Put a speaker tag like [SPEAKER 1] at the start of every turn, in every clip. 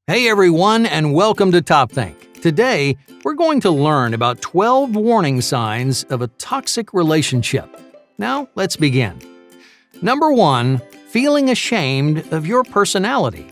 [SPEAKER 1] Hey everyone, and welcome to Top Think. Today, we're going to learn about 12 warning signs of a toxic relationship. Now, let's begin. Number 1, feeling ashamed of your personality.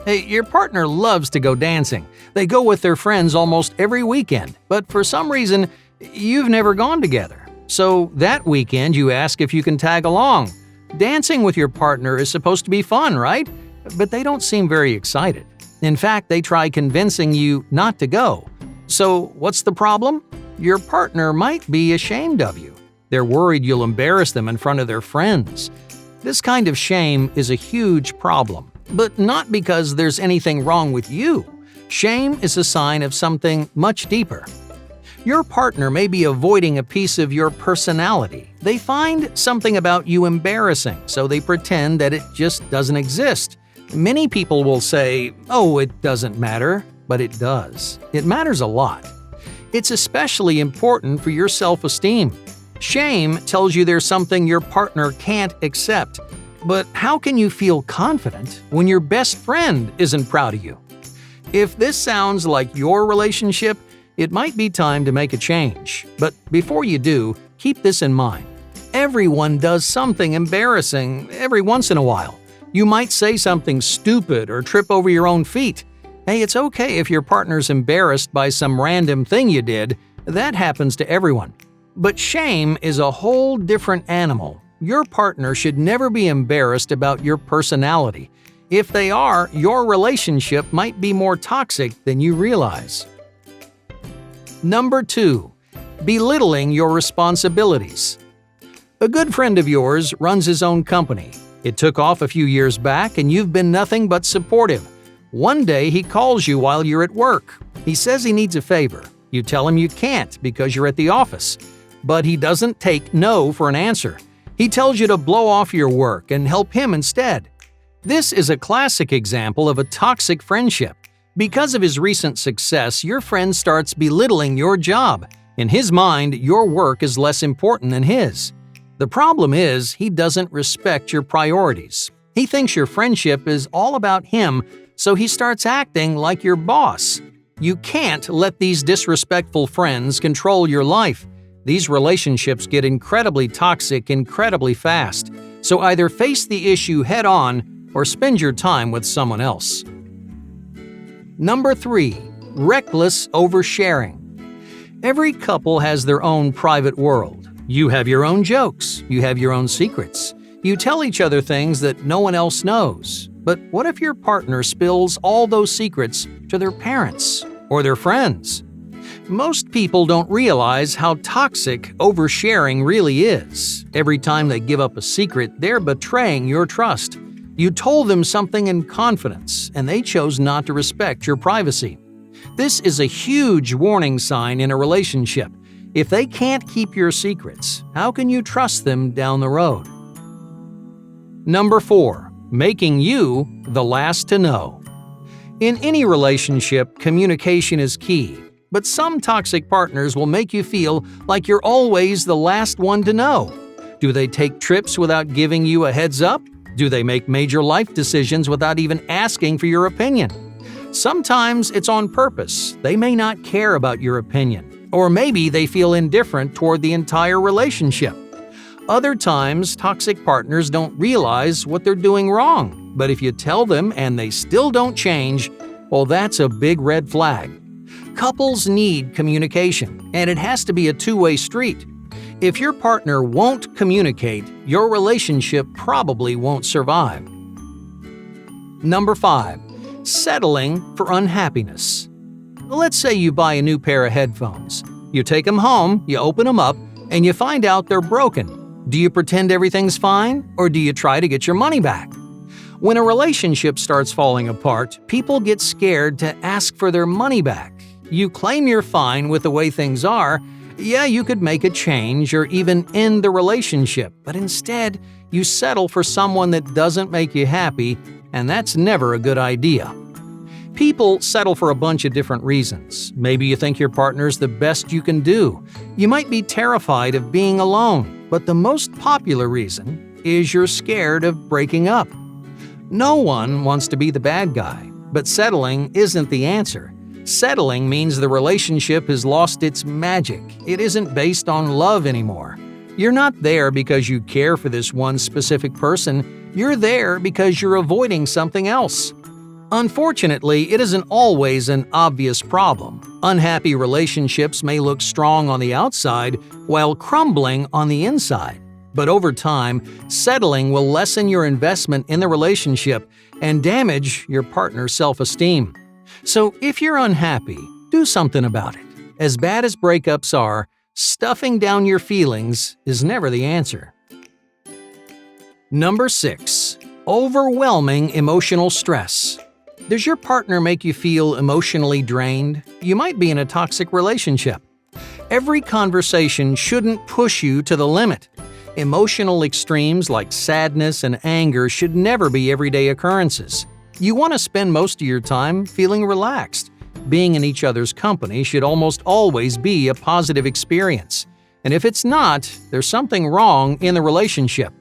[SPEAKER 1] Hey, your partner loves to go dancing. They go with their friends almost every weekend, but for some reason, you've never gone together. So that weekend, you ask if you can tag along. Dancing with your partner is supposed to be fun, right? But they don't seem very excited. In fact, they try convincing you not to go. So, what's the problem? Your partner might be ashamed of you. They're worried you'll embarrass them in front of their friends. This kind of shame is a huge problem, but not because there's anything wrong with you. Shame is a sign of something much deeper. Your partner may be avoiding a piece of your personality. They find something about you embarrassing, so they pretend that it just doesn't exist. Many people will say, "Oh, it doesn't matter," but it does. It matters a lot. It's especially important for your self-esteem. Shame tells you there's something your partner can't accept. But how can you feel confident when your best friend isn't proud of you? If this sounds like your relationship, it might be time to make a change. But before you do, keep this in mind. Everyone does something embarrassing every once in a while. You might say something stupid or trip over your own feet. Hey, it's okay if your partner's embarrassed by some random thing you did. That happens to everyone. But shame is a whole different animal. Your partner should never be embarrassed about your personality. If they are, your relationship might be more toxic than you realize. Number 2, belittling your responsibilities. A good friend of yours runs his own company. It took off a few years back and you've been nothing but supportive. One day he calls you while you're at work. He says he needs a favor. You tell him you can't because you're at the office. But he doesn't take no for an answer. He tells you to blow off your work and help him instead. This is a classic example of a toxic friendship. Because of his recent success, your friend starts belittling your job. In his mind, your work is less important than his. The problem is, he doesn't respect your priorities. He thinks your friendship is all about him, so he starts acting like your boss. You can't let these disrespectful friends control your life. These relationships get incredibly toxic incredibly fast, so either face the issue head-on or spend your time with someone else. Number 3, reckless oversharing. Every couple has their own private world. You have your own jokes. You have your own secrets. You tell each other things that no one else knows. But what if your partner spills all those secrets to their parents or their friends? Most people don't realize how toxic oversharing really is. Every time they give up a secret, they're betraying your trust. You told them something in confidence, and they chose not to respect your privacy. This is a huge warning sign in a relationship. If they can't keep your secrets, how can you trust them down the road? Number 4, making you the last to know. In any relationship, communication is key, but some toxic partners will make you feel like you're always the last one to know. Do they take trips without giving you a heads up? Do they make major life decisions without even asking for your opinion? Sometimes it's on purpose. They may not care about your opinion. Or maybe they feel indifferent toward the entire relationship. Other times, toxic partners don't realize what they're doing wrong. But if you tell them and they still don't change, well, that's a big red flag. Couples need communication, and it has to be a two-way street. If your partner won't communicate, your relationship probably won't survive. Number 5, settling for unhappiness. Let's say you buy a new pair of headphones. You take them home, you open them up, and you find out they're broken. Do you pretend everything's fine, or do you try to get your money back? When a relationship starts falling apart, people get scared to ask for their money back. You claim you're fine with the way things are. Yeah, you could make a change or even end the relationship, but instead, you settle for someone that doesn't make you happy, and that's never a good idea. People settle for a bunch of different reasons. Maybe you think your partner's the best you can do. You might be terrified of being alone, but the most popular reason is you're scared of breaking up. No one wants to be the bad guy. But settling isn't the answer. Settling means the relationship has lost its magic. It isn't based on love anymore. You're not there because you care for this one specific person. You're there because you're avoiding something else. Unfortunately, it isn't always an obvious problem. Unhappy relationships may look strong on the outside while crumbling on the inside. But over time, settling will lessen your investment in the relationship and damage your partner's self-esteem. So if you're unhappy, do something about it. As bad as breakups are, stuffing down your feelings is never the answer. Number 6. Overwhelming emotional stress. Does your partner make you feel emotionally drained? You might be in a toxic relationship. Every conversation shouldn't push you to the limit. Emotional extremes like sadness and anger should never be everyday occurrences. You want to spend most of your time feeling relaxed. Being in each other's company should almost always be a positive experience. And if it's not, there's something wrong in the relationship.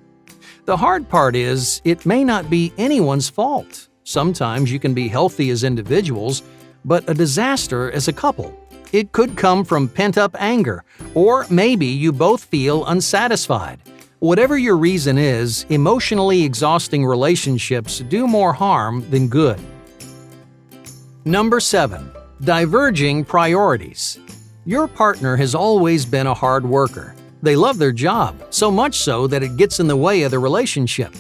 [SPEAKER 1] The hard part is, it may not be anyone's fault. Sometimes you can be healthy as individuals, but a disaster as a couple. It could come from pent-up anger, or maybe you both feel unsatisfied. Whatever your reason is, emotionally exhausting relationships do more harm than good. Number 7. Diverging priorities. Your partner has always been a hard worker. They love their job, so much so that it gets in the way of the relationship.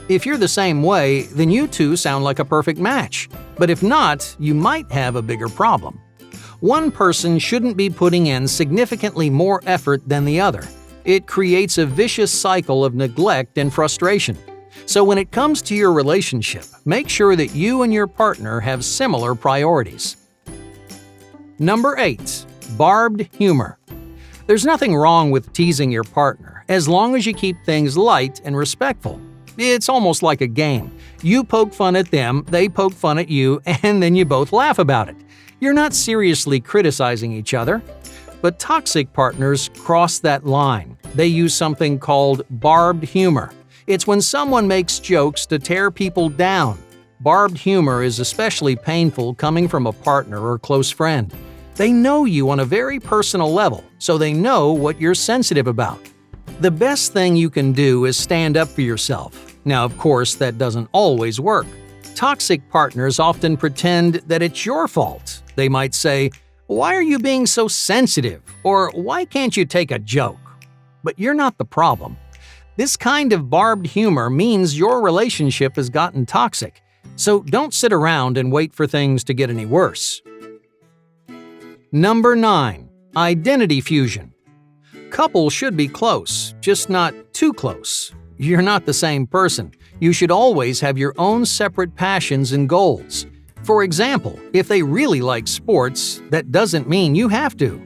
[SPEAKER 1] If you're the same way, then you two sound like a perfect match. But if not, you might have a bigger problem. One person shouldn't be putting in significantly more effort than the other. It creates a vicious cycle of neglect and frustration. So when it comes to your relationship, make sure that you and your partner have similar priorities. Number 8. Barbed humor. There's nothing wrong with teasing your partner, as long as you keep things light and respectful. It's almost like a game. You poke fun at them, they poke fun at you, and then you both laugh about it. You're not seriously criticizing each other. But toxic partners cross that line. They use something called barbed humor. It's when someone makes jokes to tear people down. Barbed humor is especially painful coming from a partner or close friend. They know you on a very personal level, so they know what you're sensitive about. The best thing you can do is stand up for yourself. Now, of course, that doesn't always work. Toxic partners often pretend that it's your fault. They might say, "Why are you being so sensitive?" or "Why can't you take a joke?" But you're not the problem. This kind of barbed humor means your relationship has gotten toxic, so don't sit around and wait for things to get any worse. Number 9. Identity fusion. Couples should be close, just not too close. You're not the same person. You should always have your own separate passions and goals. For example, if they really like sports, that doesn't mean you have to.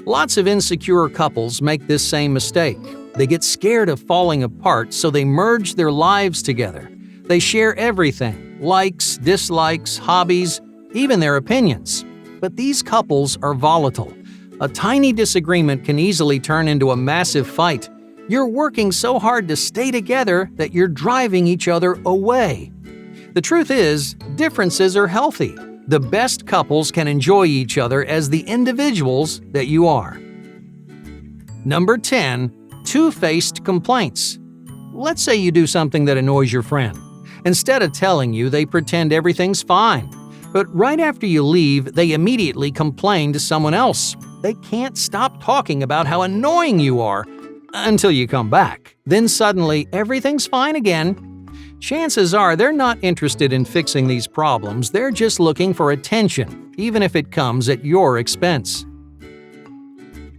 [SPEAKER 1] Lots of insecure couples make this same mistake. They get scared of falling apart, so they merge their lives together. They share everything: likes, dislikes, hobbies, even their opinions. But these couples are volatile. A tiny disagreement can easily turn into a massive fight. You're working so hard to stay together that you're driving each other away. The truth is, differences are healthy. The best couples can enjoy each other as the individuals that you are. Number 10. Two-faced complaints. Let's say you do something that annoys your friend. Instead of telling you, they pretend everything's fine. But right after you leave, they immediately complain to someone else. They can't stop talking about how annoying you are until you come back. Then suddenly, everything's fine again. Chances are they're not interested in fixing these problems. They're just looking for attention, even if it comes at your expense.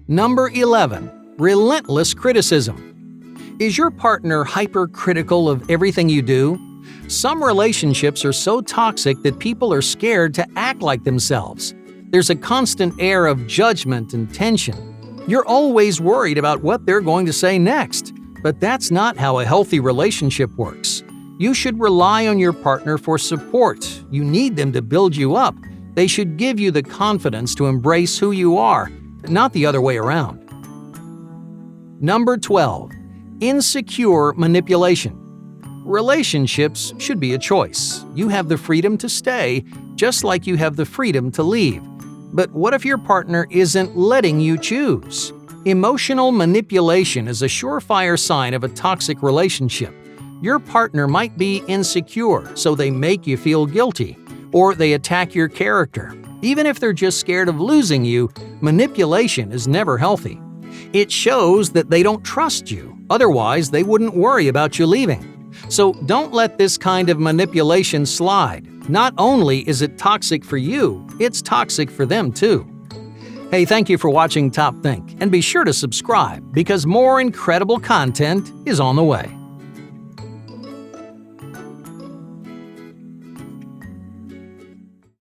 [SPEAKER 1] Number 11. Relentless criticism. Is your partner hypercritical of everything you do? Some relationships are so toxic that people are scared to act like themselves. There's a constant air of judgment and tension. You're always worried about what they're going to say next. But that's not how a healthy relationship works. You should rely on your partner for support. You need them to build you up. They should give you the confidence to embrace who you are, not the other way around. Number 12. Insecure manipulation. Relationships should be a choice. You have the freedom to stay, just like you have the freedom to leave. But what if your partner isn't letting you choose? Emotional manipulation is a surefire sign of a toxic relationship. Your partner might be insecure, so they make you feel guilty, or they attack your character. Even if they're just scared of losing you, manipulation is never healthy. It shows that they don't trust you, otherwise they wouldn't worry about you leaving. So don't let this kind of manipulation slide. Not only is it toxic for you, it's toxic for them too. Hey, thank you for watching Top Think, and be sure to subscribe because more incredible content is on the way.